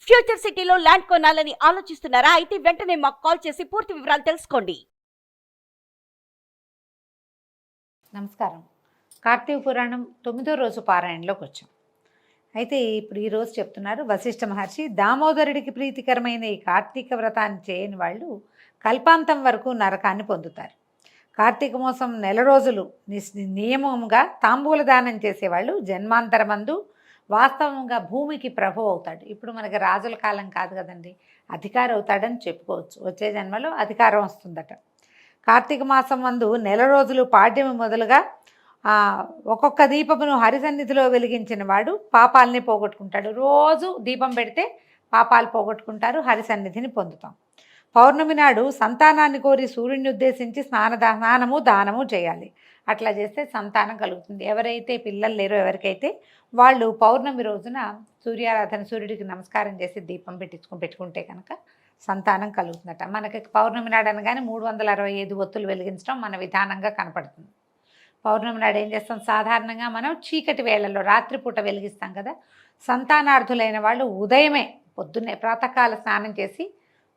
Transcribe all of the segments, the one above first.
Future సిటీలో land కొనాలని ఆలోచిస్తున్నారా? అయితే వెంటనే మాకు కాల్ చేసి పూర్తి వివరాలు తెలుసుకోండి. నమస్కారం. కార్తీక పురాణం 9వ రోజు పారాయణలోకి వచ్చాం. అయితే ఇప్పుడు ఈరోజు చెప్తున్నారు వశిష్ఠ మహర్షి, దామోదరుడికి ప్రీతికరమైన ఈ కార్తీక వ్రతాన్ని చేయని వాళ్ళు కల్పాంతం వరకు నరకాన్ని పొందుతారు. కార్తీక మాసం నెల రోజులు నియమంగా తాంబూల దానం చేసేవాళ్ళు జన్మాంతరమందు వాస్తవంగా భూమికి ప్రభు అవుతాడు. ఇప్పుడు మనకి రాజుల కాలం కాదు కదండి, అధికారం అవుతాడని చెప్పుకోవచ్చు. వచ్చే జన్మలో అధికారం వస్తుందట. కార్తీక మాసం మందు నెల రోజులు పాడ్యమి మొదలుగా ఒక్కొక్క దీపమును హరిసన్నిధిలో వెలిగించిన వాడు పాపాలని పోగొట్టుకుంటాడు. రోజు దీపం పెడితే పాపాలు పోగొట్టుకుంటారు, హరిసన్నిధిని పొందుతాం. పౌర్ణమి నాడు సంతానాన్ని కోరి సూర్యుడిని ఉద్దేశించి స్నానము దానము చేయాలి. అట్లా చేస్తే సంతానం కలుగుతుంది. ఎవరైతే పిల్లలు లేరో ఎవరికైతే వాళ్ళు పౌర్ణమి రోజున సూర్యారాధన, సూర్యుడికి నమస్కారం చేసి దీపం పెట్టుకుంటే కనుక సంతానం కలుగుతుందట. మనకి పౌర్ణమి నాడు అనగానే 365 ఒత్తులు వెలిగించడం మన విధానంగా కనపడుతుంది. పౌర్ణమి నాడు ఏం చేస్తాం, సాధారణంగా మనం చీకటి వేళల్లో రాత్రిపూట వెలిగిస్తాం కదా. సంతానార్థులైన వాళ్ళు ఉదయమే పొద్దున్నే ప్రాతకాల స్నానం చేసి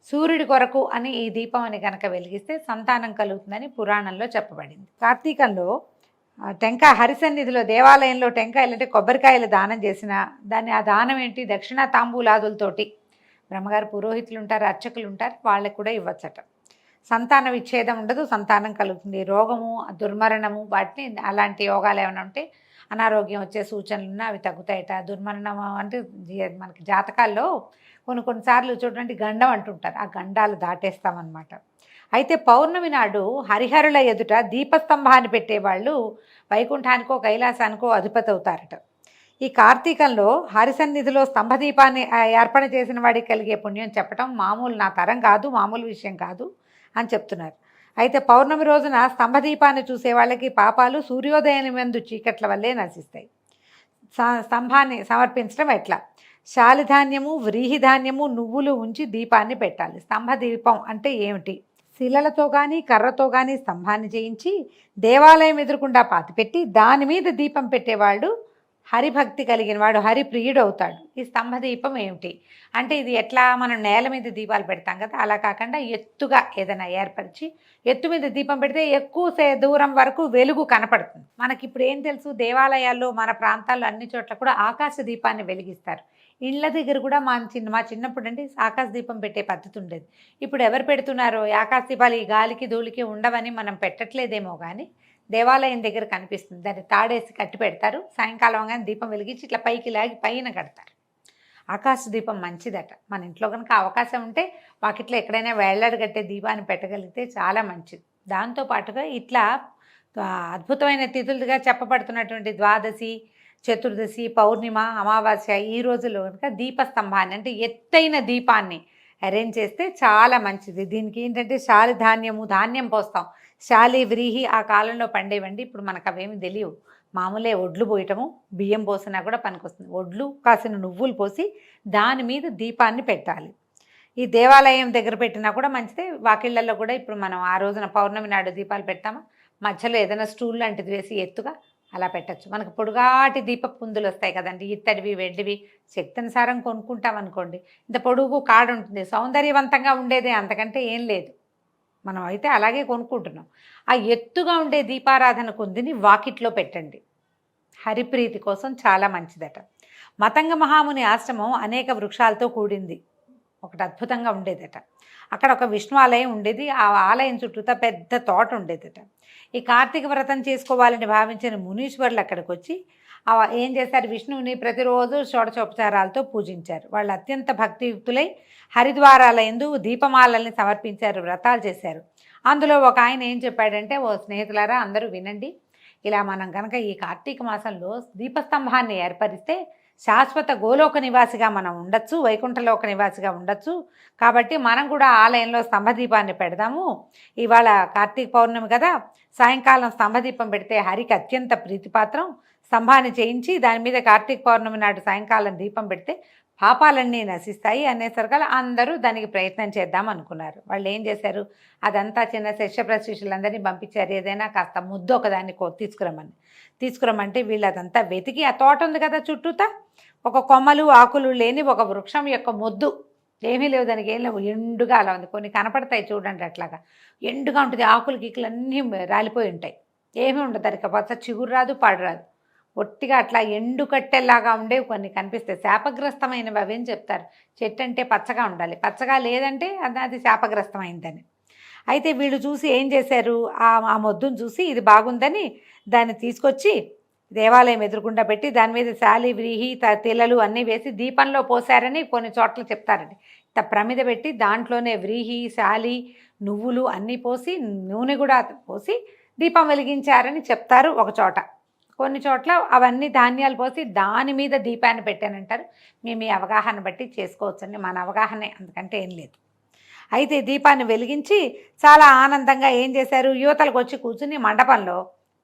సూర్యుడి కొరకు అని ఈ దీపం అని కనుక వెలిగిస్తే సంతానం కలుగుతుందని పురాణంలో చెప్పబడింది. కార్తీకంలో హరిసన్నిధిలో దేవాలయంలో టెంకాయలు అంటే కొబ్బరికాయలు దానం చేసిన దాన్ని, ఆ దానం ఏంటి, దక్షిణ తాంబూలాదులతోటి బ్రహ్మగారు పురోహితులు ఉంటారు, అర్చకులు ఉంటారు, వాళ్ళకు కూడా ఇవ్వచ్చట. సంతాన విచ్ఛేదం ఉండదు, సంతానం కలుగుతుంది. రోగము, దుర్మరణము, వాటిని అలాంటి యోగాలు ఏమైనా ఉంటే అనారోగ్యం వచ్చే సూచనలు ఉన్నా అవి తగ్గుతాయట. దుర్మరణం అంటే మనకి జాతకాల్లో కొన్నిసార్లు చూడండి గండం అంటుంటారు, ఆ గండాలు దాటేస్తామన్నమాట. అయితే పౌర్ణమి నాడు హరిహరుల ఎదుట దీపస్తంభాన్ని పెట్టేవాళ్ళు వైకుంఠానికో కైలాసానికో అధిపతి అవుతారట. ఈ కార్తీకంలో హరిసన్నిధిలో స్తంభదీపాన్ని అర్పణ చేసిన వాడికి కలిగే పుణ్యం చెప్పటం మామూలు నా తరం కాదు, మామూలు విషయం కాదు అని చెప్తున్నారు. అయితే పౌర్ణమి రోజున స్తంభదీపాన్ని చూసే వాళ్ళకి పాపాలు సూర్యోదయం ముందు చీకట్ల వల్లే నశిస్తాయి. స్తంభాన్ని సమర్పించడం ఎట్లా, శాలిధాన్యము, వ్రీహిధాన్యము, నువ్వులు ఉంచి దీపాన్ని పెట్టాలి. స్తంభదీపం అంటే ఏమిటి, శిలలతో కానీ కర్రతో కానీ స్తంభాన్ని చేయించి దేవాలయం ఎదురుకుండా పాతిపెట్టి దాని మీద దీపం పెట్టేవాడు హరిభక్తి కలిగిన వాడు, హరిప్రియుడు అవుతాడు. ఈ స్తంభదీపం ఏమిటి అంటే, ఇది ఎట్లా మనం నేల మీద దీపాలు పెడతాం కదా, అలా కాకుండా ఎత్తుగా ఏదైనా ఏర్పరిచి ఎత్తు మీద దీపం పెడితే ఎక్కువ దూరం వరకు వెలుగు కనపడుతుంది. మనకి ఇప్పుడు ఏం తెలుసు, దేవాలయాల్లో మన ప్రాంతాల్లో అన్ని చోట్ల కూడా ఆకాశ దీపాన్ని వెలిగిస్తారు. ఇళ్ళ దగ్గర కూడా మా చిన్నప్పుడు అంటే ఆకాశ దీపం పెట్టే పద్ధతి ఉండేది. ఇప్పుడు ఎవరు పెడుతున్నారో ఆకాశ దీపాలు ఈ గాలికి ధూళికి ఉండవని మనం పెట్టట్లేదేమో కానీ దేవాలయం దగ్గర కనిపిస్తుంది. దాన్ని తాడేసి కట్టి పెడతారు, సాయంకాలం కానీ దీపం వెలిగించి ఇట్లా పైకి లాగి పైన కడతారు. ఆకాశ దీపం మంచిదట. మన ఇంట్లో కనుక అవకాశం ఉంటే వాకిట్లో ఎక్కడైనా వేళ్లాడు కట్టే దీపాన్ని పెట్టగలిగితే చాలా మంచిది. దాంతోపాటుగా ఇట్లా అద్భుతమైన తిథులుగా చెప్పబడుతున్నటువంటి ద్వాదశి, చతుర్దశి, పౌర్ణిమ, అమావాస్య ఈ రోజుల్లో కనుక దీపస్తంభాన్ని అంటే ఎత్తైన దీపాన్ని అరేంజ్ చేస్తే చాలా మంచిది. దీనికి ఏంటంటే శాలిధాన్యము, ధాన్యం పోస్తాం. శాలి, వ్రీహి ఆ కాలంలో పండేవండి, ఇప్పుడు మనకు అవేమి తెలియవు. మామూలే ఒడ్లు పోయటము, బియ్యం పోసినా కూడా పనికొస్తుంది. ఒడ్లు కాసిన నువ్వులు పోసి దాని మీద దీపాన్ని పెట్టాలి. ఈ దేవాలయం దగ్గర పెట్టినా కూడా మంచిదే. వాకిళ్లలో కూడా ఇప్పుడు మనం ఆ రోజున పౌర్ణమి నాడు దీపాలు పెడతామా, మధ్యలో ఏదైనా స్టూల్ లాంటిది వేసి ఎత్తుగా అలా పెట్టచ్చు. మనకు పొడుగాటి దీప పుందులు వస్తాయి కదండి, ఇత్తడివి, వెండివి. శక్తినుసారం కొనుక్కుంటాం అనుకోండి, ఇంత పొడుగు కాడు ఉంటుంది, సౌందర్యవంతంగా ఉండేదే, అంతకంటే ఏం లేదు. మనం అయితే అలాగే కొనుక్కుంటున్నాం. ఆ ఎత్తుగా ఉండే దీపారాధన కుందిని వాకిట్లో పెట్టండి, హరిప్రీతి కోసం చాలా మంచిదట. మతంగ మహాముని ఆశ్రమం అనేక వృక్షాలతో కూడింది, ఒకటి అద్భుతంగా ఉండేదట. అక్కడ ఒక విష్ణు ఆలయం ఉండేది, ఆ ఆలయం చుట్టూతా పెద్ద తోట ఉండేదట. ఈ కార్తీక వ్రతం చేసుకోవాలని భావించిన మునీశ్వరులు అక్కడికి వచ్చి ఏం చేశారు, విష్ణువుని ప్రతిరోజు షోడశోపచారాలతో పూజించారు. వాళ్ళు అత్యంత భక్తియుక్తులై హరిద్వారాల యందు దీపమాలల్ని సమర్పించారు, వ్రతాలు చేశారు. అందులో ఒక ఆయన ఏం చెప్పాడంటే, ఓ స్నేహితులారా అందరూ వినండి, ఇలా మనం కనుక ఈ కార్తీక మాసంలో దీపస్తంభాన్ని ఏర్పరిస్తే శాశ్వత గోలోక నివాసిగా మనం ఉండొచ్చు, వైకుంఠలోక నివాసిగా ఉండొచ్చు. కాబట్టి మనం కూడా ఆలయంలో స్తంభదీపాన్ని పెడదాము. ఇవాళ కార్తీక పౌర్ణమి కదా, సాయంకాలం స్తంభదీపం పెడితే హరికి అత్యంత ప్రీతిపాత్రం. స్తంభాన్ని చేయించి దాని మీద కార్తీక పౌర్ణమి నాడు సాయంకాలం దీపం పెడితే పాపాలన్నీ నశిస్తాయి అనేసరికల్లా అందరూ దానికి ప్రయత్నం చేద్దాం అనుకున్నారు. వాళ్ళు ఏం చేశారు, అదంతా చిన్న శిష్య ప్రశిష్యులందరినీ పంపించారు. ఏదైనా కాస్త ముద్దు ఒకదాన్ని తీసుకురమ్మంటే వీళ్ళు అదంతా వెతికి, ఆ తోట ఉంది కదా చుట్టూతా, ఒక కొమ్మలు ఆకులు లేని ఒక వృక్షం యొక్క మొద్దు, ఏమీ లేవు, దానికి ఏం లేవు, ఎండుగా అలా ఉంది. కొన్ని కనపడతాయి చూడండి, అట్లాగా ఎండుగా ఉంటుంది, ఆకులు గీకులు అన్నీ రాలిపోయి ఉంటాయి, ఏమీ ఉండదు దానికి, పచ్చ చిగురు రాదు పాడు రాదు, ఒట్టిగా అట్లా ఎండు కట్టెలాగా ఉండేవి కొన్ని కనిపిస్తాయి. శాపగ్రస్తమైనవి అవేం చెప్తారు, చెట్టు అంటే పచ్చగా ఉండాలి, పచ్చగా లేదంటే అది శాపగ్రస్తమైందని. అయితే వీళ్ళు చూసి ఏం చేశారు, ఆ మొద్దును చూసి ఇది బాగుందని దాన్ని తీసుకొచ్చి దేవాలయం ఎదురుగుండా పెట్టి దాని మీద శాలి వ్రీహి తిలలు అన్నీ వేసి దీపంలో పోసారని కొన్ని చోట్ల చెప్తారండి. ప్రమిద పెట్టి దాంట్లోనే వ్రీహి శాలి నువ్వులు అన్నీ పోసి నూనె కూడా పోసి దీపం వెలిగించారని చెప్తారు ఒక చోట. కొన్ని చోట్ల అవన్నీ ధాన్యాలు పోసి దాని మీద దీపాన్ని పెట్టానంటారు. మీ అవగాహన బట్టి చేసుకోవచ్చండి, మన అవగాహనే, అందుకంటే ఏం లేదు. అయితే దీపాన్ని వెలిగించి చాలా ఆనందంగా ఏం చేశారు, యువతలకు వచ్చి కూర్చుని మండపంలో,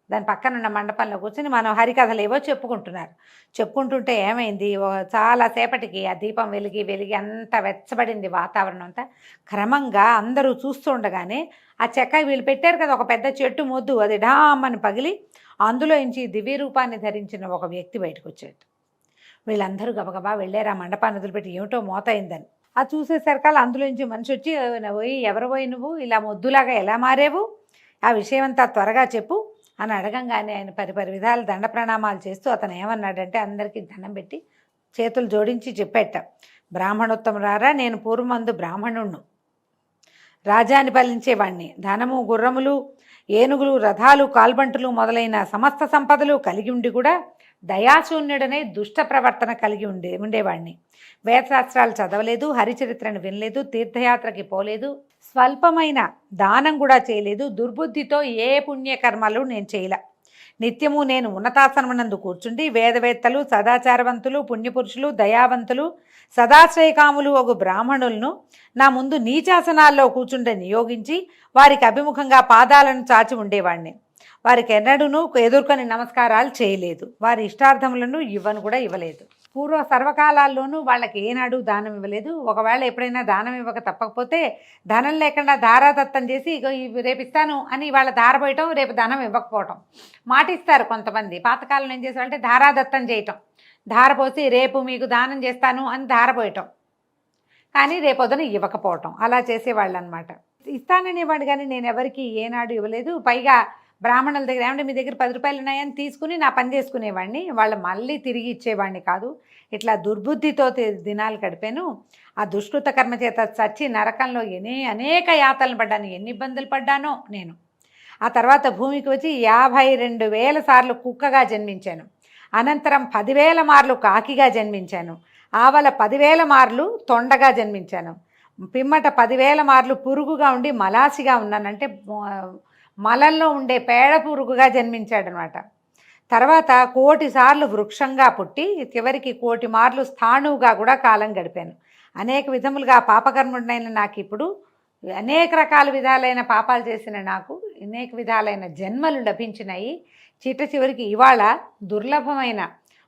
దాని పక్కన ఉన్న మండపంలో కూర్చుని మనం హరికథలు ఏవో చెప్పుకుంటున్నారు. చెప్పుకుంటుంటే ఏమైంది, చాలా సేపటికి ఆ దీపం వెలిగి అంత వెచ్చబడింది వాతావరణం అంతా. క్రమంగా అందరూ చూస్తుండగానే ఆ చెక్క వీళ్ళు పెట్టారు కదా ఒక పెద్ద చెట్టు మొద్దు, అది డామ్మని పగిలి అందులోంచి దివ్య రూపాన్ని ధరించిన ఒక వ్యక్తి బయటకు వచ్చాడు. వీళ్ళందరూ గబగబా వెళ్ళారు ఆ మండపాన్ని వదిలిపెట్టి, ఏమిటో మోత అయిందని. అది చూసేసరికల్లా అందులోంచి మనిషి వచ్చి, పోయి ఎవరు పోయి నువ్వు ఇలా మొద్దులాగా ఎలా మారేవు, ఆ విషయం అంతా త్వరగా చెప్పు అని అడగంగానే ఆయన పరిపరి విధాలు దండ ప్రణామాలు చేస్తూ అతను ఏమన్నాడంటే అందరికీ దండం పెట్టి చేతులు జోడించి చెప్పేట, బ్రాహ్మణోత్తమురారా, నేను పూర్వమందు బ్రాహ్మణుణ్ణు, రాజ్యాన్ని పాలించేవాణ్ణి, ధనము గుర్రములు ఏనుగులు రథాలు కాల్బంటులు మొదలైన సమస్త సంపదలు కలిగి ఉండి కూడా దయాశూన్యుడనే దుష్ట ప్రవర్తన కలిగి ఉండేవాడిని. వేదశాస్త్రాలు చదవలేదు, హరిచరిత్రను వినలేదు, తీర్థయాత్రకి పోలేదు, స్వల్పమైన దానం కూడా చేయలేదు, దుర్బుద్ధితో ఏ పుణ్యకర్మలు నేను చేయలే. నిత్యము నేను ఉన్నతాసనమునందు కూర్చుండి వేదవేత్తలు సదాచారవంతులు పుణ్యపురుషులు దయావంతులు సదాశ్రయకాములు ఒక బ్రాహ్మణులను నా ముందు నీచాసనాల్లో కూర్చుండే నియోగించి వారికి అభిముఖంగా పాదాలను చాచి ఉండేవాడిని. వారికి ఎన్నడూనూ ఎదుర్కొని నమస్కారాలు చేయలేదు, వారి ఇష్టార్థములను కూడా ఇవ్వలేదు. పూర్వ సర్వకాలాల్లోనూ వాళ్ళకి ఏనాడు దానం ఇవ్వలేదు. ఒకవేళ ఎప్పుడైనా దానం ఇవ్వక తప్పకపోతే ధనం లేకుండా ధారాదత్తం చేసి రేపు ఇస్తాను అని వాళ్ళ ధారపోయటం, రేపు ధనం ఇవ్వకపోవటం. మాటిస్తారు కొంతమంది, పాతకాలం ఏం చేసేవాళ్ళంటే ధారాదత్తం చేయటం, ధారపోసి రేపు మీకు దానం చేస్తాను అని ధారపోయటం, కానీ రేపొద్దున ఇవ్వకపోవటం, అలా చేసేవాళ్ళు అనమాట. ఇస్తాననేవాడు కానీ నేను ఎవరికి ఏనాడు ఇవ్వలేదు. పైగా బ్రాహ్మణుల దగ్గర ఏమంటే మీ దగ్గర 10 రూపాయలు ఉన్నాయని తీసుకుని నా పని చేసుకునేవాడిని, వాళ్ళు మళ్ళీ తిరిగి ఇచ్చేవాడిని కాదు. ఇట్లా దుర్బుద్ధితో దినాలు గడిపాను. ఆ దుష్కృత కర్మ చేత చచ్చి నరకంలో అనేక యాతనలు పడ్డాను, ఎన్ని ఇబ్బందులు పడ్డానో నేను. ఆ తర్వాత భూమికి వచ్చి 52,000 సార్లు కుక్కగా జన్మించాను. అనంతరం 10,000 మార్లు కాకిగా జన్మించాను. ఆవల 10,000 మార్లు తొండగా జన్మించాను. పిమ్మట 10,000 మార్లు పురుగుగా ఉండి మలాసిగా ఉన్నానంటే మలంలో ఉండే పేడ పురుగుగా జన్మించాడనమాట. తర్వాత 1,000,000 సార్లు వృక్షంగా పుట్టి చివరికి 1,000,000 మార్లు స్థాణువుగా కూడా కాలం గడిపాను. అనేక విధములుగా పాపకర్ముడినైన నాకు ఇప్పుడు అనేక రకాల విధాలైన పాపాలు చేసిన నాకు అనేక విధాలైన జన్మలు లభించినాయి. చివరికి ఇవాళ దుర్లభమైన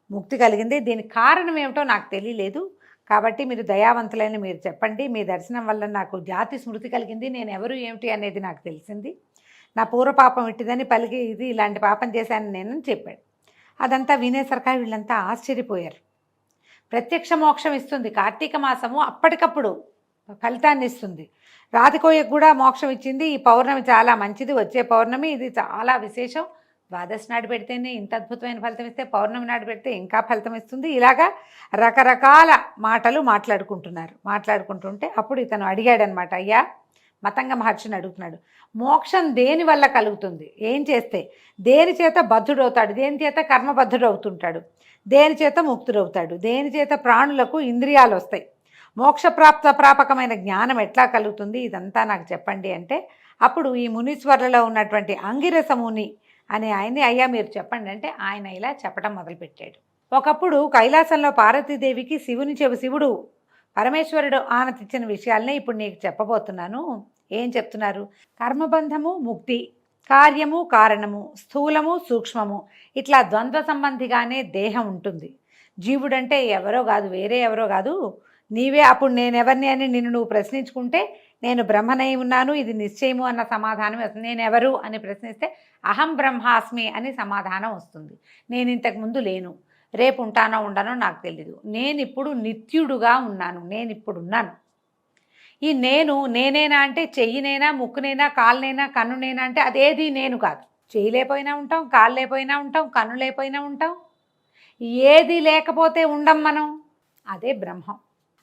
ముక్తి కలిగింది. దీనికి కారణం ఏమిటో నాకు తెలియలేదు. కాబట్టి మీరు దయావంతులైన మీరు చెప్పండి, మీ దర్శనం వల్ల నాకు జాతి స్మృతి కలిగింది, నేను ఎవరు ఏమిటి అనేది నాకు తెలిసింది, నా పూర్వపాపం ఇట్టిదని పలికి ఇది ఇలాంటి పాపం చేశాను నేనని చెప్పాడు. అదంతా వినేసరికి వీళ్ళంతా ఆశ్చర్యపోయారు. ప్రత్యక్ష మోక్షం ఇస్తుంది కార్తీక మాసము, అప్పటికప్పుడు ఫలితాన్ని ఇస్తుంది. రాతికోయకు కూడా మోక్షం ఇచ్చింది. ఈ పౌర్ణమి చాలా మంచిది, వచ్చే పౌర్ణమి ఇది చాలా విశేషం. ద్వాదశి నాడు పెడితేనే ఇంత అద్భుతమైన ఫలితం ఇస్తే పౌర్ణమి నాడు పెడితే ఇంకా ఫలితం ఇస్తుంది. ఇలాగా రకరకాల మాటలు మాట్లాడుకుంటుంటే అప్పుడు ఇతను అడిగాడనమాట, అయ్యా మతంగ మహర్షిని అడుగుతున్నాడు, మోక్షం దేని వల్ల కలుగుతుంది, ఏం చేస్తే, దేని చేత బద్ధుడవుతాడు, దేని చేత కర్మబద్ధుడవుతుంటాడు, దేని చేత ముక్తుడవుతాడు, దేని చేత ప్రాణులకు ఇంద్రియాలు వస్తాయి, ప్రాపకమైన జ్ఞానం ఎట్లా కలుగుతుంది, ఇదంతా నాకు చెప్పండి అంటే అప్పుడు ఈ మునీశ్వర్లలో ఉన్నటువంటి అంగిరస ముని అనే ఆయన్ని, అయ్యా మీరు చెప్పండి అంటే ఆయన ఇలా చెప్పడం మొదలుపెట్టాడు. ఒకప్పుడు కైలాసంలో పార్వతీదేవికి శివుడు పరమేశ్వరుడు ఆనతిచ్చిన విషయాలనే ఇప్పుడు నీకు చెప్పబోతున్నాను. ఏం చెప్తున్నారు, కర్మబంధము ముక్తి, కార్యము కారణము, స్థూలము సూక్ష్మము, ఇట్లా ద్వంద్వ సంబంధిగానే దేహం ఉంటుంది. జీవుడంటే ఎవరో కాదు, వేరే ఎవరో కాదు, నీవే. అప్పుడు నేనెవరిని అని నిన్ను నువ్వు ప్రశ్నించుకుంటే నేను బ్రహ్మనై ఉన్నాను, ఇది నిశ్చయము అన్న సమాధానం వస్తుంది. నేనెవరు అని ప్రశ్నిస్తే అహం బ్రహ్మాస్మి అని సమాధానం వస్తుంది. నేను ఇంతకుముందు లేను. రేపు ఉంటానో ఉండనో నాకు తెలీదు. నేను ఇప్పుడు నిత్యుడుగా ఉన్నాను, నేను ఇప్పుడు ఉన్నాను. ఈ నేనేనా అంటే చెయ్యినేనా, ముక్కునేనా, కాళ్ళనైనా, కన్నునేనా అంటే అదేది నేను కాదు. చెయ్యి లేకపోయినా ఉంటాం, కాళ్ళు లేకపోయినా ఉంటాం, కన్ను లేకపోయినా ఉంటాం. ఏది లేకపోతే ఉండం మనం, అదే బ్రహ్మం.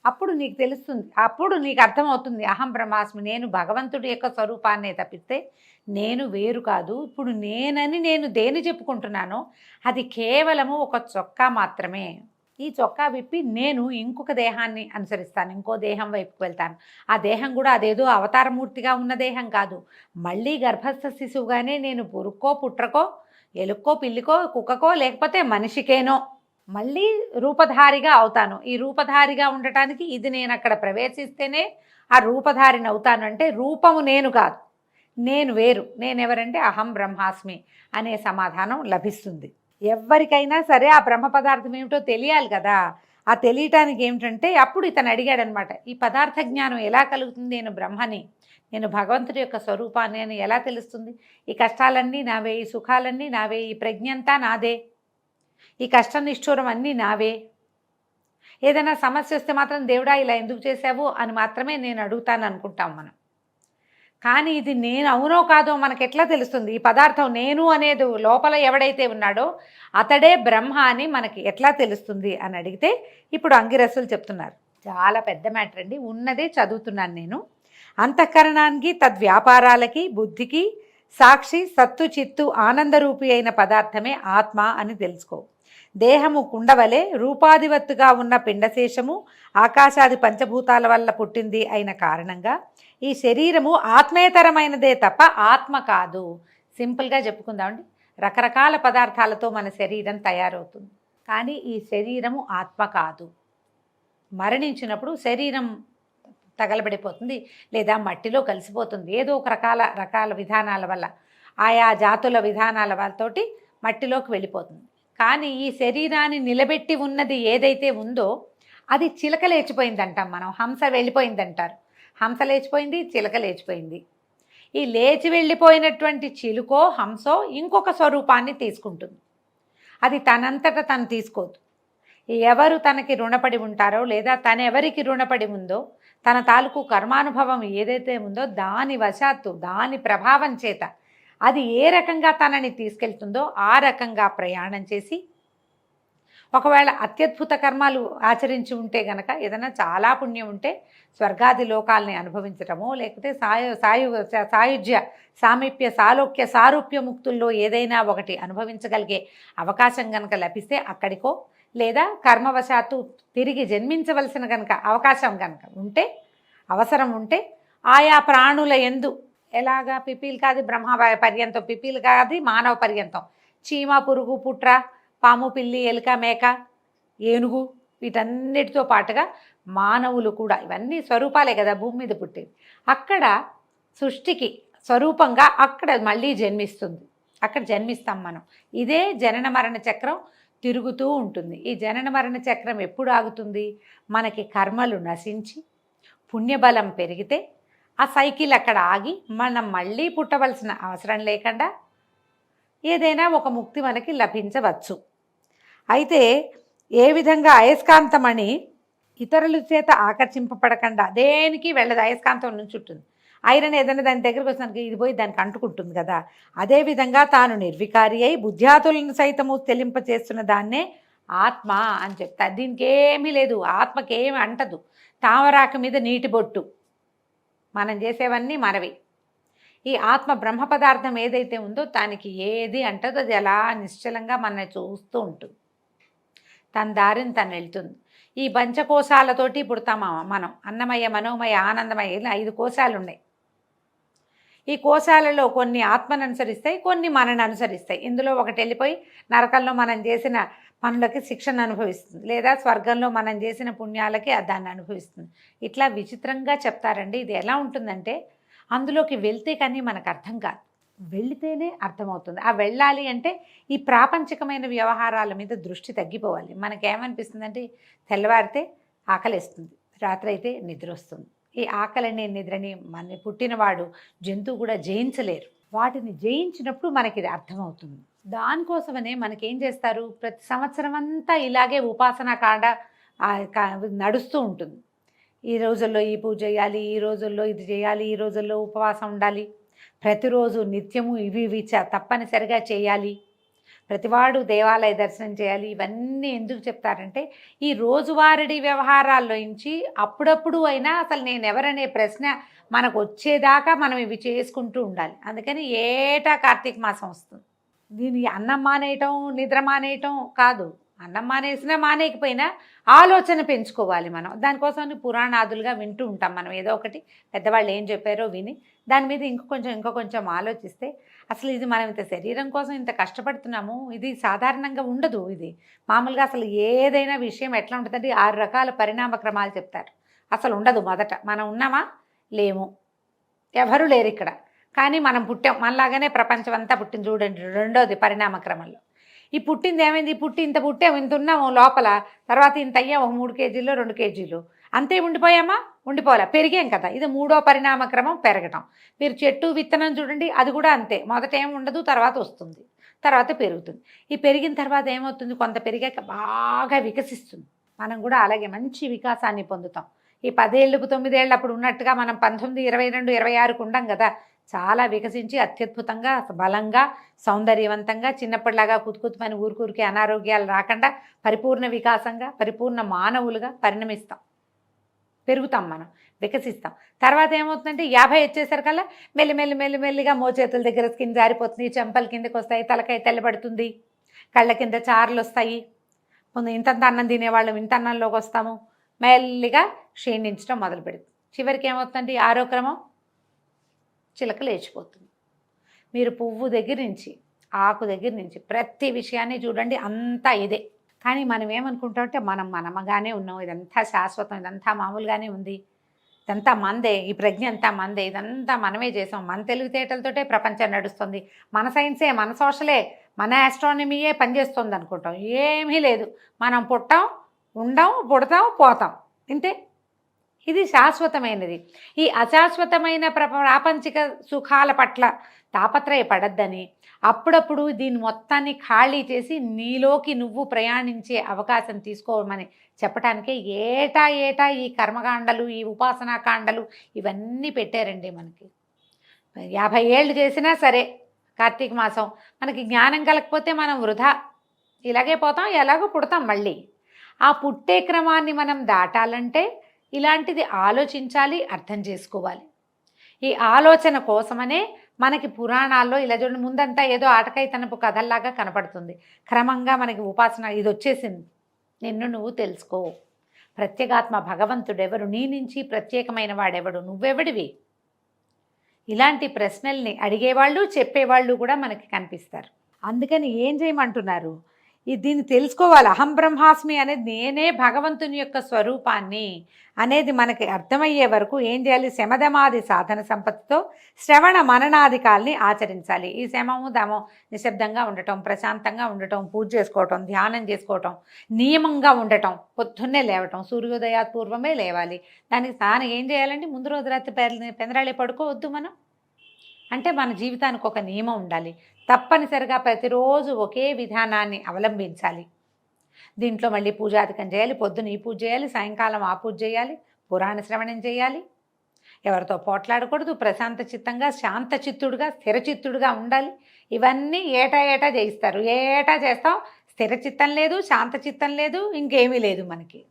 అప్పుడు నీకు తెలుస్తుంది, అప్పుడు నీకు అర్థమవుతుంది అహం బ్రహ్మాస్మి, నేను భగవంతుడి యొక్క స్వరూపాన్నే తప్పిస్తే నేను వేరు కాదు. ఇప్పుడు నేను దేని చెప్పుకుంటున్నానో అది కేవలము ఒక చొక్కా మాత్రమే. ఈ చొక్కా విప్పి నేను ఇంకొక దేహాన్ని అనుసరిస్తాను, ఇంకో దేహం వైపుకు వెళ్తాను. ఆ దేహం కూడా అదేదో అవతారమూర్తిగా ఉన్న దేహం కాదు. మళ్ళీ గర్భస్థ శిశువుగానే నేను పురుక్కో, పుట్రకో, ఎలుక్కో, పిల్లికో, కుక్కకో, లేకపోతే మనిషికేనో మళ్ళీ రూపధారిగా అవుతాను. ఈ రూపధారిగా ఉండటానికి ఇది నేను అక్కడ ప్రవేశిస్తేనే ఆ రూపధారిని అవుతాను. అంటే రూపము నేను కాదు, నేను వేరు. నేనెవరంటే అహం బ్రహ్మాస్మి అనే సమాధానం లభిస్తుంది. ఎవరికైనా సరే ఆ బ్రహ్మ పదార్థం ఏమిటో తెలియాలి కదా. ఆ తెలియటానికి ఏమిటంటే అప్పుడు ఇతను అడిగాడనమాట, ఈ పదార్థ జ్ఞానం ఎలా కలుగుతుంది, నేను బ్రహ్మని, నేను భగవంతుడి యొక్క స్వరూపాన్ని అని ఎలా తెలుస్తుంది? ఈ కష్టాలన్నీ నావే, ఈ సుఖాలన్నీ నావే, ఈ ప్రజ్ఞంతా నాదే, ఈ కష్ట నిష్ఠూరం అన్నీ నావే. ఏదైనా సమస్య వస్తే మాత్రం దేవుడా ఇలా ఎందుకు చేశావు అని మాత్రమే నేను అడుగుతాను అనుకుంటాం మనం. కానీ ఇది నేను అవునో కాదో మనకెట్లా తెలుస్తుంది? ఈ పదార్థం నేను అనేది లోపల ఎవడైతే ఉన్నాడో అతడే బ్రహ్మ అని మనకి ఎట్లా తెలుస్తుంది అని అడిగితే ఇప్పుడు అంగిరసులు చెప్తున్నారు. చాలా పెద్ద మ్యాటర్ అండి, ఉన్నదే చదువుతున్నాను నేను. అంతఃకరణానికి, తద్వ్యాపారాలకి, బుద్ధికి సాక్షి సత్తు చిత్తు ఆనందరూపి అయిన పదార్థమే ఆత్మ అని తెలుసుకో. దేహము కుండవలే రూపాధివత్తుగా ఉన్న పిండశేషము ఆకాశాది పంచభూతాల వల్ల పుట్టింది అయిన కారణంగా ఈ శరీరము ఆత్మేతరమైనదే తప్ప ఆత్మ కాదు. సింపుల్గా చెప్పుకుందామండి, రకరకాల పదార్థాలతో మన శరీరం తయారవుతుంది, కానీ ఈ శరీరము ఆత్మ కాదు. మరణించినప్పుడు శరీరం తగలబడిపోతుంది, లేదా మట్టిలో కలిసిపోతుంది. ఏదో ఒక రకాల విధానాల వల్ల, ఆయా జాతుల విధానాల వాళ్ళతోటి మట్టిలోకి వెళ్ళిపోతుంది. కానీ ఈ శరీరాన్ని నిలబెట్టి ఉన్నది ఏదైతే ఉందో అది చిలక లేచిపోయిందంటాం మనం, హంస వెళ్ళిపోయిందంటారు. హంస లేచిపోయింది, చిలక లేచిపోయింది. ఈ లేచి వెళ్ళిపోయినటువంటి చిలుకో హంసో ఇంకొక స్వరూపాన్ని తీసుకుంటుంది. అది తనంతట తను తీసుకోదు. ఎవరు తనకి రుణపడి ఉంటారో, లేదా తనెవరికి రుణపడి ఉందో, తన తాలూకు కర్మానుభవం ఏదైతే ఉందో దాని వశాత్తు, దాని ప్రభావం చేత అది ఏ రకంగా తనని తీసుకెళ్తుందో ఆ రకంగా ప్రయాణం చేసి, ఒకవేళ అత్యద్భుత కర్మాలు ఆచరించి ఉంటే గనక, ఏదైనా చాలా పుణ్యం ఉంటే స్వర్గాది లోకాలని అనుభవించటమో, లేకపోతే సాయుజ్య సామీప్య సాలోక్య సారూప్య ముక్తుల్లో ఏదైనా ఒకటి అనుభవించగలిగే అవకాశం కనుక లభిస్తే అక్కడికో, లేదా కర్మవశాత్తు తిరిగి జన్మించవలసిన కనుక అవకాశం కనుక ఉంటే, అవసరం ఉంటే ఆయా ప్రాణుల యందు, ఎలాగా పిపీలికాది బ్రహ్మ పర్యంతం, పిపీలికాది మానవ పర్యంతం, చీమ, పురుగు, పుట్ర, పాము, పిల్లి, ఎలుక, మేక, ఏనుగు, వీటన్నిటితో పాటుగా మానవులు కూడా, ఇవన్నీ స్వరూపాలే కదా భూమి మీద పుట్టేవి. అక్కడ సృష్టికి స్వరూపంగా అక్కడ మళ్ళీ జన్మిస్తుంది, అక్కడ జన్మిస్తాం మనం. ఇదే జనన మరణ చక్రం తిరుగుతూ ఉంటుంది. ఈ జనన మరణ చక్రం ఎప్పుడు ఆగుతుంది? మనకి కర్మలు నశించి పుణ్యబలం పెరిగితే ఆ సైకిల్ అక్కడ ఆగి మనం మళ్ళీ పుట్టవలసిన అవసరం లేకుండా ఏదైనా ఒక ముక్తి మనకి లభించవచ్చు. అయితే ఏ విధంగా అయస్కాంతమని ఇతరుల చేత ఆకర్షింపబడకుండా దేనికి వెళ్ళదు, అయస్కాంతం నుంచి ఉంటుంది. ఐరన్ ఏదైనా దాని దగ్గరకు వచ్చినానికి ఇది పోయి దానికి అంటుకుంటుంది కదా. అదేవిధంగా తాను నిర్వికారి అయి బుద్ధ్యాతులను సైతము తెలింపచేస్తున్న దాన్నే ఆత్మ అని చెప్తారు. దీనికి ఏమీ లేదు, ఆత్మకి ఏమి అంటదు. తామరాకు మీద నీటి బొట్టు, మనం చేసేవన్నీ మనవి. ఈ ఆత్మ బ్రహ్మ పదార్థం ఏదైతే ఉందో దానికి ఏది అంటదో అది అలా నిశ్చలంగా మనల్ని చూస్తూ ఉంటుంది, తన దారిని తను వెళ్తుంది. ఈ పంచకోశాలతోటి పుడతామా మనం, అన్నమయ, మనోమయ, ఆనందమయ, 5 కోశాలు ఉన్నాయి. ఈ కోశాలలో కొన్ని ఆత్మను అనుసరిస్తాయి, కొన్ని మనని అనుసరిస్తాయి. ఇందులో ఒకటి వెళ్ళిపోయి నరకంలో మనం చేసిన పనులకి శిక్షను అనుభవిస్తుంది, లేదా స్వర్గంలో మనం చేసిన పుణ్యాలకి దాన్ని అనుభవిస్తుంది. ఇట్లా విచిత్రంగా చెప్తారండి. ఇది ఎలా ఉంటుందంటే అందులోకి వెళ్తే కానీ మనకు అర్థం కాదు, వెళితేనే అర్థమవుతుంది. ఆ వెళ్ళాలి అంటే ఈ ప్రాపంచికమైన వ్యవహారాల మీద దృష్టి తగ్గిపోవాలి. మనకేమనిపిస్తుందంటే తెల్లవారితే ఆకలిస్తుంది, రాత్రి అయితే నిద్ర వస్తుంది. ఈ ఆకలిని నిద్రని మన పుట్టినవాడు జంతువు కూడా జయించలేరు. వాటిని జయించినప్పుడు మనకి ఇది అర్థమవుతుంది. దానికోసమనే మనకేం చేస్తారు, ప్రతి సంవత్సరం అంతా ఇలాగే ఉపాసన కాండ నడుస్తూ ఉంటుంది. ఈ రోజుల్లో ఈ పూజ చేయాలి, ఈ రోజుల్లో ఇది చేయాలి, ఈ రోజుల్లో ఉపవాసం ఉండాలి, ప్రతిరోజు నిత్యము ఇవి తప్పనిసరిగా చేయాలి, ప్రతివాడు దేవాలయ దర్శనం చేయాలి. ఇవన్నీ ఎందుకు చెప్తారంటే ఈ రోజువారీ వ్యవహారాల్లో నుంచి అప్పుడప్పుడు అయినా అసలు నేను ఎవరనే ప్రశ్న మనకు వచ్చేదాకా మనం ఇవి చేసుకుంటూ ఉండాలి. అందుకని ఏటా కార్తీక మాసం వస్తుంది. దీనికి అన్నం మానేయటం నిద్ర మానేయటం కాదు, అన్నం మానేసినా మానేయకపోయినా ఆలోచన పెంచుకోవాలి మనం. దానికోసం పురాణాదులుగా వింటూ ఉంటాం మనం, ఏదో ఒకటి పెద్దవాళ్ళు ఏం చెప్పారో విని దాని మీద ఇంకో కొంచెం ఆలోచిస్తే అసలు ఇది మనం ఇంత శరీరం కోసం ఇంత కష్టపడుతున్నాము, ఇది సాధారణంగా ఉండదు. ఇది మామూలుగా అసలు ఏదైనా విషయం ఎట్లా ఉంటుందంటే 6 రకాల పరిణామ క్రమాలు చెప్తారు. అసలు ఉండదు. మొదట మనం ఉన్నామా, లేము, ఎవరు లేరు ఇక్కడ, కానీ మనం పుట్టాం, మనలాగానే ప్రపంచం అంతా పుట్టింది. చూడండి, రెండోది పరిణామ క్రమంలో ఈ పుట్టింది ఏమైంది, ఇంత పుట్టాము, ఇంత ఉన్నాము లోపల, తర్వాత ఇంత అయ్యాము, 3 కేజీలు 2 కేజీలు అంతే ఉండిపోయామా, ఉండిపోలే, పెరిగాం కదా. ఇది 3వ పరిణామ క్రమం, పెరగటం. మీరు చెట్టు విత్తనం చూడండి, అది కూడా అంతే, మొదట ఏమి ఉండదు, తర్వాత వస్తుంది, తర్వాత పెరుగుతుంది. ఈ పెరిగిన తర్వాత ఏమవుతుంది, కొంత పెరిగాక బాగా వికసిస్తుంది. మనం కూడా అలాగే మంచి వికాసాన్ని పొందుతాం. ఈ 10 ఏళ్ళు 9 ఏళ్ళు అప్పుడు ఉన్నట్టుగా మనం 19, 22, 26కు ఉండం కదా. చాలా వికసించి అత్యద్భుతంగా బలంగా సౌందర్యవంతంగా చిన్నప్పటిలాగా కుతుకుతుమని ఊరికూరికి అనారోగ్యాలు రాకుండా పరిపూర్ణ వికాసంగా పరిపూర్ణ మానవులుగా పరిణమిస్తాం, పెరుగుతాం, మనం వికసిస్తాం. తర్వాత ఏమవుతుందంటే 50 వచ్చేసరికల్లా మెల్లిగా మోచేతుల దగ్గర స్కిన్ జారిపోతుంది, చెంపల కిందకి వస్తాయి, తలకాయ తెల్లబడుతుంది, కళ్ళ కింద చారులు వస్తాయి. ముందు ఇంతంత అన్నం తినేవాళ్ళం ఇంత అన్నంలోకి వస్తాము, మెల్లిగా క్షీణించడం మొదలు పెడుతుంది. చివరికి ఏమవుతుందంటే 6వ క్రమం చిలక లేచిపోతుంది. మీరు పువ్వు దగ్గర నుంచి ఆకు దగ్గర నుంచి ప్రతి విషయాన్ని చూడండి, అంతా ఇదే. కానీ మనం ఏమనుకుంటామంటే మనమగానే ఉన్నాం, ఇదంతా శాశ్వతం, ఇదంతా మామూలుగానే ఉంది, ఇదంతా మందే, ఈ ప్రజ్ఞ అంతా మందే, ఇదంతా మనమే చేసాం, మన తెలివితేటలతోటే ప్రపంచం నడుస్తుంది, మన సైన్సే, మన సోషలే, మన ఆస్ట్రానమీయే పనిచేస్తుంది అనుకుంటాం. ఏమీ లేదు, మనం పుట్టాం, ఉండం, పుడతాం, పోతాం, ఇంతే. ఇది శాశ్వతమైనది. ఈ అశాశ్వతమైన ప్రాపంచిక సుఖాల పట్ల తాపత్రయపడద్దని అప్పుడప్పుడు దీన్ని మొత్తాన్ని ఖాళీ చేసి నీలోకి నువ్వు ప్రయాణించే అవకాశం తీసుకోమని చెప్పడానికే ఏటా ఈ కర్మకాండలు, ఈ ఉపాసనాకాండలు ఇవన్నీ పెట్టారండి. మనకి 50 ఏళ్ళు చేసినా సరే కార్తీక మాసం మనకి జ్ఞానం కలగకపోతే మనం వృధా, ఇలాగే పోతాం, ఎలాగో పుడతాం మళ్ళీ. ఆ పుట్టే క్రమాన్ని మనం దాటాలంటే ఇలాంటిది ఆలోచించాలి, అర్థం చేసుకోవాలి. ఈ ఆలోచన కోసమనే మనకి పురాణాల్లో ఇలా చూడండి, ముందంతా ఏదో ఆటకైతనపు కథల్లాగా కనపడుతుంది. క్రమంగా మనకి ఉపాసన ఇది వచ్చేసింది. నిన్ను నువ్వు తెలుసుకో, ప్రత్యేగాత్మ భగవంతుడెవరు, నీ నుంచి ప్రత్యేకమైన వాడెవడు, నువ్వెవడివి, ఇలాంటి ప్రశ్నల్ని అడిగేవాళ్ళు చెప్పేవాళ్ళు కూడా మనకి కనిపిస్తారు. అందుకని ఏం చేయమంటున్నారు, దీన్ని తెలుసుకోవాలి. అహం బ్రహ్మాస్మి అనేది నేనే భగవంతుని యొక్క స్వరూపాన్ని అనేది మనకి అర్థమయ్యే వరకు ఏం చేయాలి, శమదమాది సాధన సంపత్తితో శ్రవణ మననాదికాల్ని ఆచరించాలి. ఈ శమము దమం, నిశ్శబ్దంగా ఉండటం, ప్రశాంతంగా ఉండటం, పూజ చేసుకోవటం, ధ్యానం చేసుకోవటం, నియమంగా ఉండటం, పొద్దున్నే లేవటం, సూర్యోదయాత్ పూర్వమే లేవాలి. దానికి స్నానం ఏం చేయాలంటే ముందు రోజు రాత్రి పెందరాళే పడుకోవద్దు మనం. అంటే మన జీవితానికి ఒక నియమం ఉండాలి. తప్పనిసరిగా ప్రతిరోజు ఒకే విధానాన్ని అవలంబించాలి. దీంట్లో మళ్ళీ పూజాధికం చేయాలి, పొద్దున ఈ పూజ చేయాలి, సాయంకాలం ఆ పూజ చేయాలి, పురాణ శ్రవణం చేయాలి, ఎవరితో పోట్లాడకూడదు, ప్రశాంత చిత్తంగా శాంత చిత్తుడుగా స్థిర చిత్తుడుగా ఉండాలి. ఇవన్నీ ఏటా చేయిస్తారు. ఏటా చేస్తాం, స్థిర చిత్తం లేదు, శాంత చిత్తం లేదు, ఇంకేమీ లేదు మనకి.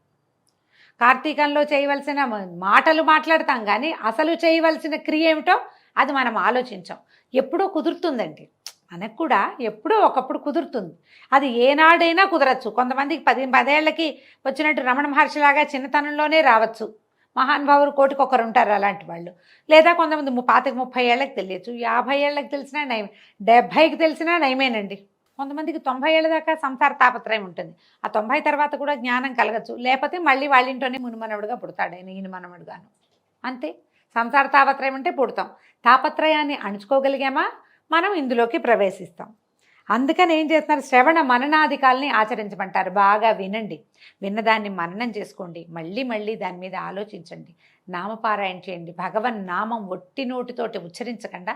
కార్తీకంలో చేయవలసిన మాటలు మాట్లాడతాం కానీ అసలు చేయవలసిన క్రియ ఏమిటో అది మనం ఆలోచించాం. ఎప్పుడో కుదురుతుందండి, మనకు కూడా ఎప్పుడో ఒకప్పుడు కుదురుతుంది. అది ఏనాడైనా కుదరచ్చు. కొంతమందికి 10 ఏళ్ళకి వచ్చినట్టు రమణ మహర్షిలాగా చిన్నతనంలోనే రావచ్చు. మహానుభావులు కోటికి ఒకరు ఉంటారు అలాంటి వాళ్ళు. లేదా కొంతమంది 25-30 ఏళ్ళకి తెలియచ్చు, 50 ఏళ్ళకి తెలిసినా నయం, 70కి తెలిసినా నయమేనండి. కొంతమందికి 90 ఏళ్ళ దాకా సంసార తాపత్రయం ఉంటుంది. ఆ 90 తర్వాత కూడా జ్ఞానం కలగచ్చు. లేకపోతే మళ్ళీ వాళ్ళ ఇంట్లోనే మునిమనవుడుగా పుడతాడు, ఆయన ఈయన మనవడుగాను. అంతే. సంసార తాపత్రయం అంటే పుడతాం. తాపత్రయాన్ని అణుచుకోగలిగామా మనం ఇందులోకి ప్రవేశిస్తాం. అందుకని ఏం చేస్తున్నారు, శ్రవణ మననాధికాలని ఆచరించమంటారు. బాగా వినండి, విన్నదాన్ని మననం చేసుకోండి, మళ్ళీ మళ్ళీ దాని మీద ఆలోచించండి, నామపారాయణ చేయండి. భగవన్ నామం ఒట్టి నోటితోటి ఉచ్చరించకుండా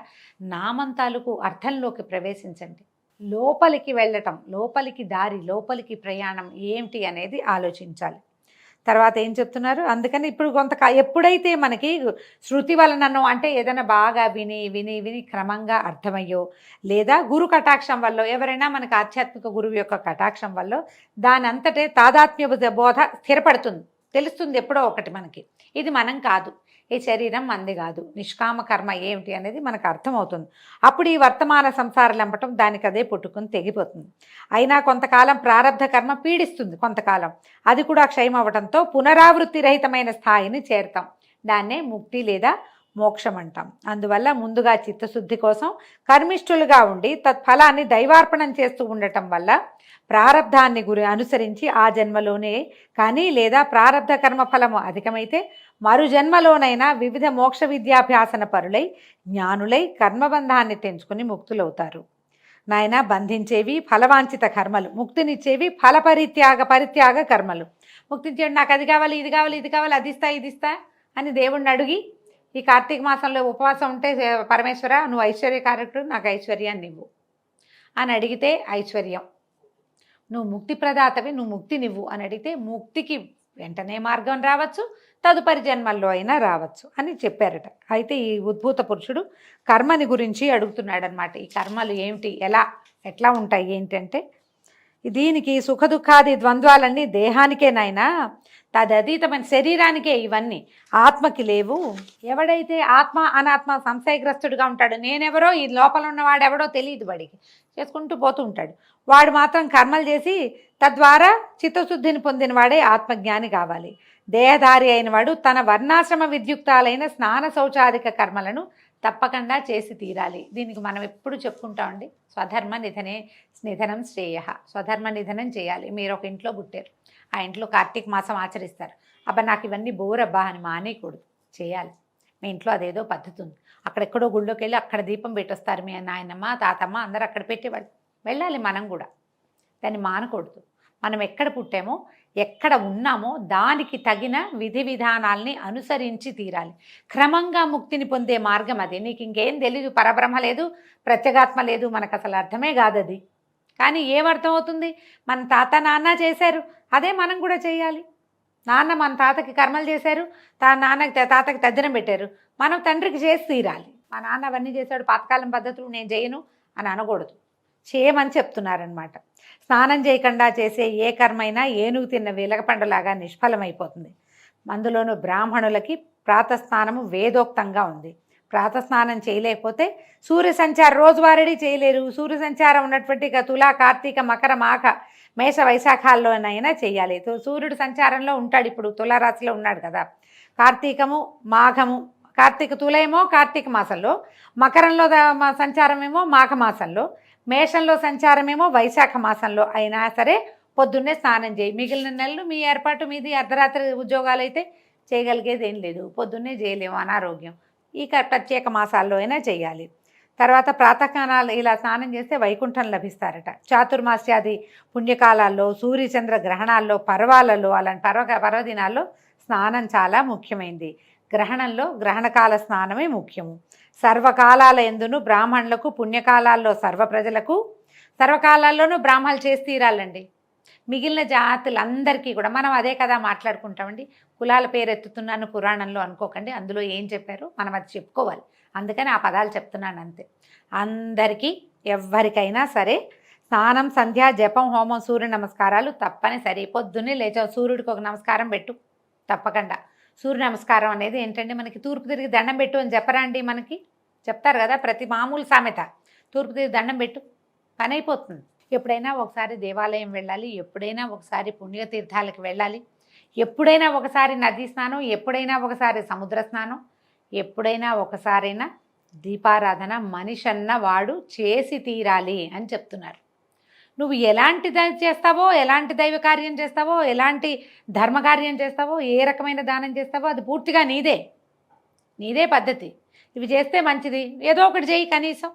నామం తాలూకు అర్థంలోకి ప్రవేశించండి. లోపలికి వెళ్ళటం, లోపలికి దారి, లోపలికి ప్రయాణం ఏమిటి అనేది ఆలోచించాలి. తర్వాత ఏం చెప్తున్నారు, అందుకని ఇప్పుడు ఎప్పుడైతే మనకి శృతి వలననో అంటే ఏదైనా బాగా విని విని విని క్రమంగా అర్థమయ్యో, లేదా గురు కటాక్షం వల్ల, ఎవరైనా మనకు ఆధ్యాత్మిక గురువు యొక్క కటాక్షం వల్ల దాని అంతటే తాదాత్మ్య బోధ స్థిరపడుతుంది, తెలుస్తుంది ఎప్పుడో ఒకటి మనకి, ఇది మనం కాదు, ఈ శరీరం మంది కాదు, నిష్కామ కర్మ ఏమిటి అనేది మనకు అర్థమవుతుంది. అప్పుడు ఈ వర్తమాన సంసారం లంపటం దానికి అదే పుట్టుకుని తెగిపోతుంది. అయినా కొంతకాలం ప్రారంధ కర్మ పీడిస్తుంది, కొంతకాలం అది కూడా క్షయం అవ్వడంతో పునరావృత్తి రహితమైన స్థాయిని చేరుతాం. దాన్నే ముక్తి లేదా మోక్షం అంటాం. అందువల్ల ముందుగా చిత్తశుద్ధి కోసం కర్మిష్ఠులుగా ఉండి తత్ఫలాన్ని దైవార్పణం చేస్తూ ఉండటం వల్ల ప్రారబ్ధాన్ని అనుసరించి ఆ జన్మలోనే కానీ లేదా ప్రారబ్ధ కర్మఫలము అధికమైతే మరు జన్మలోనైనా వివిధ మోక్ష విద్యాభ్యాసన పరులై జ్ఞానులై కర్మబంధాన్ని తెంచుకుని ముక్తులవుతారు. నాయన బంధించేవి ఫలవాంఛిత కర్మలు, ముక్తినిచ్చేవి పరిత్యాగ కర్మలు. ముక్తినిచ్చేవి నాకు అది కావాలి, ఇది కావాలి, ఇది కావాలి, అది ఇస్తా, ఇది ఇస్తా అని దేవుణ్ణి అడిగి ఈ కార్తీక మాసంలో ఉపవాసం ఉంటే పరమేశ్వర నువ్వు ఐశ్వర్యకారకుడు, నాకు ఐశ్వర్యాన్ని ఇవ్వు అని అడిగితే ఐశ్వర్యం, నువ్వు ముక్తి ప్రదాతవి, నువ్వు ముక్తి నివ్వు అని అడిగితే ముక్తికి వెంటనే మార్గం రావచ్చు, తదుపరి జన్మల్లో అయినా రావచ్చు అని చెప్పారట. అయితే ఈ ఉద్భూత పురుషుడు కర్మని గురించి అడుగుతున్నాడనమాట. ఈ కర్మలు ఏమిటి, ఎట్లా ఉంటాయి ఏంటంటే, దీనికి సుఖదుఖాది ద్వంద్వాలన్నీ దేహానికే నాయనా, తదతీతమైన శరీరానికే ఇవన్నీ, ఆత్మకి లేవు. ఎవడైతే ఆత్మ అనాత్మ సంశయగ్రస్తుడిగా ఉంటాడు, నేనెవరో ఈ లోపల ఉన్నవాడెవడో తెలియదు, వాడికి చేసుకుంటూ పోతూ ఉంటాడు, వాడు మాత్రం కర్మలు చేసి తద్వారా చిత్తశుద్ధిని పొందిన వాడే ఆత్మజ్ఞాని కావాలి. దేహధారి అయిన వాడు తన వర్ణాశ్రమ విద్యుక్తాలైన స్నాన శౌచాధిక కర్మలను తప్పకుండా చేసి తీరాలి. దీనికి మనం ఎప్పుడు చెప్పుకుంటామండి, స్వధర్మ నిధనం శ్రేయ, స్వధర్మ నిధనం చేయాలి. మీరు ఒక ఇంట్లో పుట్టారు, ఆ ఇంట్లో కార్తీక మాసం ఆచరిస్తారు, అబ్బా నాకు ఇవన్నీ బోరబ్బా అని మానేయకూడదు, చేయాలి. మీ ఇంట్లో అదేదో పద్ధతి ఉంది, అక్కడెక్కడో గుళ్ళోకి వెళ్ళి అక్కడ దీపం పెట్టొస్తారు మీ నాయనమ్మ తాతమ్మ అందరూ అక్కడ పెట్టి వెళ్ళాలి. మనం కూడా దాన్ని మానకూడదు. మనం ఎక్కడ పుట్టామో ఎక్కడ ఉన్నామో దానికి తగిన విధి విధానాల్ని అనుసరించి తీరాలి. క్రమంగా ముక్తిని పొందే మార్గం అది. నీకు ఇంకేం తెలీదు, పరబ్రహ్మ లేదు, ప్రత్యేగాత్మ లేదు, మనకు అసలు అర్థమే కాదు అది. కానీ ఏమర్థం అవుతుంది, మన తాత నాన్న చేశారు, అదే మనం కూడా చేయాలి. నాన్న మన తాతకి కర్మలు చేశారు, తాతకి తద్దినం పెట్టారు, మనం తండ్రికి చేసి తీరాలి. మా నాన్న అవన్నీ చేశాడు, పాతకాలం పద్ధతులు నేను చేయను అని అనకూడదు, చేయమని చెప్తున్నారనమాట. స్నానం చేయకుండా చేసే ఏ కర్మైనా ఏనుగు తిన్న వెలగపండులాగా నిష్ఫలమైపోతుంది. అందులోనూ బ్రాహ్మణులకి ప్రాతస్నానము వేదోక్తంగా ఉంది. ప్రాతస్నానం చేయలేకపోతే సూర్య సంచారం రోజువారీ చేయలేరు. సూర్య సంచారం ఉన్నటువంటి తులా కార్తీక మకర మాఘ మేష వైశాఖాల్లోనైనా చేయాలి. సూర్యుడు సంచారంలో ఉంటాడు, ఇప్పుడు తులారాశిలో ఉన్నాడు కదా. కార్తీకము మాఘము, కార్తీక తులయేమో కార్తీక మాసంలో, మకరంలో సంచారమేమో మాఘమాసంలో, మేషంలో సంచారమేమో వైశాఖ మాసంలో అయినా సరే పొద్దున్నే స్నానం చేయి. మిగిలిన నెలలు మీ ఏర్పాటు మీది, అర్ధరాత్రి ఉద్యోగాలు అయితే చేయగలిగేది ఏం లేదు, పొద్దున్నే చేయలేము, అనారోగ్యం. ఈ ప్రత్యేక మాసాల్లో అయినా చేయాలి. తర్వాత ప్రాతకాలాలు ఇలా స్నానం చేస్తే వైకుంఠం లభిస్తారట. చాతుర్మాస్యాది పుణ్యకాలాల్లో, సూర్యచంద్ర గ్రహణాల్లో, పర్వాలలో, అలాంటి పర్వదినాల్లో స్నానం చాలా ముఖ్యమైనది. గ్రహణంలో గ్రహణకాల స్నానమే ముఖ్యము. సర్వకాలాల ఎందును బ్రాహ్మణులకు, పుణ్యకాలాల్లో సర్వ ప్రజలకు, సర్వకాలాల్లోనూ బ్రాహ్మణులు చేసి తీరాలండి. మిగిలిన జాతులందరికీ కూడా మనం అదే కదా మాట్లాడుకుంటామండి. కులాల పేరు ఎత్తుతున్నాను పురాణంలో అనుకోకండి, అందులో ఏం చెప్పారో మనం అది చెప్పుకోవాలి, అందుకని ఆ పదాలు చెప్తున్నాను అంతే. అందరికీ ఎవరికైనా సరే స్నానం, సంధ్య, జపం, హోమం, సూర్య నమస్కారాలు తప్పనిసరి. పొద్దున్నే లేచావు, సూర్యుడికి ఒక నమస్కారం పెట్టు తప్పకుండా. సూర్య నమస్కారం అనేది ఏంటంటే, మనకి తూర్పు తిరిగి దండం పెట్టు అని చెప్పరా అండి, మనకి చెప్తారు కదా ప్రతి మామూలు సామెత. తూర్పు తిరిగి దండం పెట్టు, పని అయిపోతుంది. ఎప్పుడైనా ఒకసారి దేవాలయం వెళ్ళాలి, ఎప్పుడైనా ఒకసారి పుణ్యతీర్థాలకు వెళ్ళాలి, ఎప్పుడైనా ఒకసారి నదీ స్నానం, ఎప్పుడైనా ఒకసారి సముద్ర స్నానం, ఎప్పుడైనా ఒకసారైనా దీపారాధన మనిషన్న వాడు చేసి తీరాలి అని చెప్తున్నారు. నువ్వు ఎలాంటి చేస్తావో, ఎలాంటి దైవ కార్యం చేస్తావో, ఎలాంటి ధర్మకార్యం చేస్తావో, ఏ రకమైన దానం చేస్తావో అది పూర్తిగా నీదే పద్ధతి. ఇవి చేస్తే మంచిది, ఏదో ఒకటి చేయి కనీసం,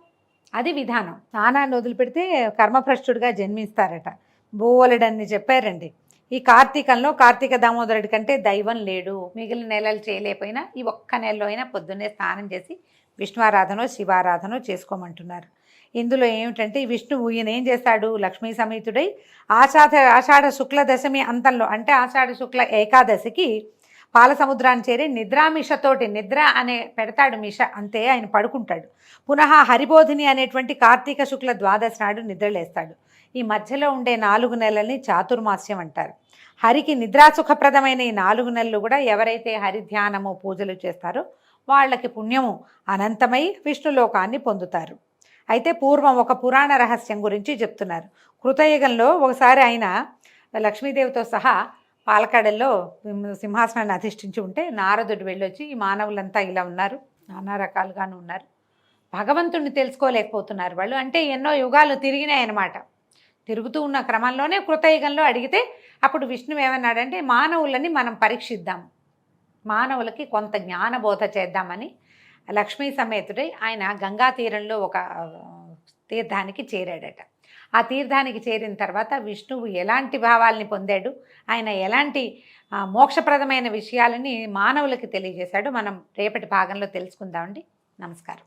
అది విధానం. స్నానాన్ని వదిలిపెడితే కర్మభ్రష్టుడిగా జన్మిస్తారట. బోలెడన్ని చెప్పారండి. ఈ కార్తీకంలో కార్తీక దామోదరుడి కంటే దైవం లేడు. మిగిలిన నెలలు చేయలేకపోయినా ఈ ఒక్క నెలలో అయినా పొద్దున్నే స్నానం చేసి విష్ణువారాధనో శివారాధనో చేసుకోమంటున్నారు. ఇందులో ఏమిటంటే ఈ విష్ణువు ఈయన ఏం చేస్తాడు, లక్ష్మీ సమేతుడై ఆషాఢ శుక్ల దశమి అంతంలో అంటే ఆషాఢ శుక్ల ఏకాదశికి పాల సముద్రాన్ని చేరి నిద్రామిషతోటి, నిద్ర అనే పెడతాడు మిష, అంతే ఆయన పడుకుంటాడు. పునః హరిబోధిని అనేటువంటి కార్తీక శుక్ల ద్వాదశి నాడు నిద్రలేస్తాడు. ఈ మధ్యలో ఉండే 4 నెలల్ని చాతుర్మాస్యం అంటారు. హరికి నిద్రాసుఖప్రదమైన ఈ 4 నెలలు కూడా ఎవరైతే హరి ధ్యానము పూజలు చేస్తారో వాళ్ళకి పుణ్యము అనంతమై విష్ణులోకాన్ని పొందుతారు. అయితే పూర్వం ఒక పురాణ రహస్యం గురించి చెప్తున్నారు. కృతయుగంలో ఒకసారి ఆయన లక్ష్మీదేవితో సహా పాలకాడల్లో సింహాసనాన్ని అధిష్ఠించి ఉంటే నారదుడు వెళ్ళొచ్చి ఈ మానవులంతా ఇలా ఉన్నారు, నానా రకాలుగాను ఉన్నారు, భగవంతుడిని తెలుసుకోలేకపోతున్నారు వాళ్ళు, అంటే ఎన్నో యుగాలు తిరిగినాయన్నమాట. తిరుగుతూ ఉన్న క్రమంలోనే కృతయుగంలో అడిగితే అప్పుడు విష్ణువు ఏమన్నాడంటే మానవులని మనం పరీక్షిద్దాం, మానవులకి కొంత జ్ఞానబోధ చేద్దామని లక్ష్మీ సమేతుడై ఆయన గంగా తీరంలో ఒక తీర్థానికి చేరాడట. ఆ తీర్థానికి చేరిన తర్వాత విష్ణువు ఎలాంటి భావాల్ని పొందాడు, ఆయన ఎలాంటి మోక్షప్రదమైన విషయాలని మానవులకి తెలియజేశాడు. మనం రేపటి భాగంలో తెలుసుకుందామండి. నమస్కారం.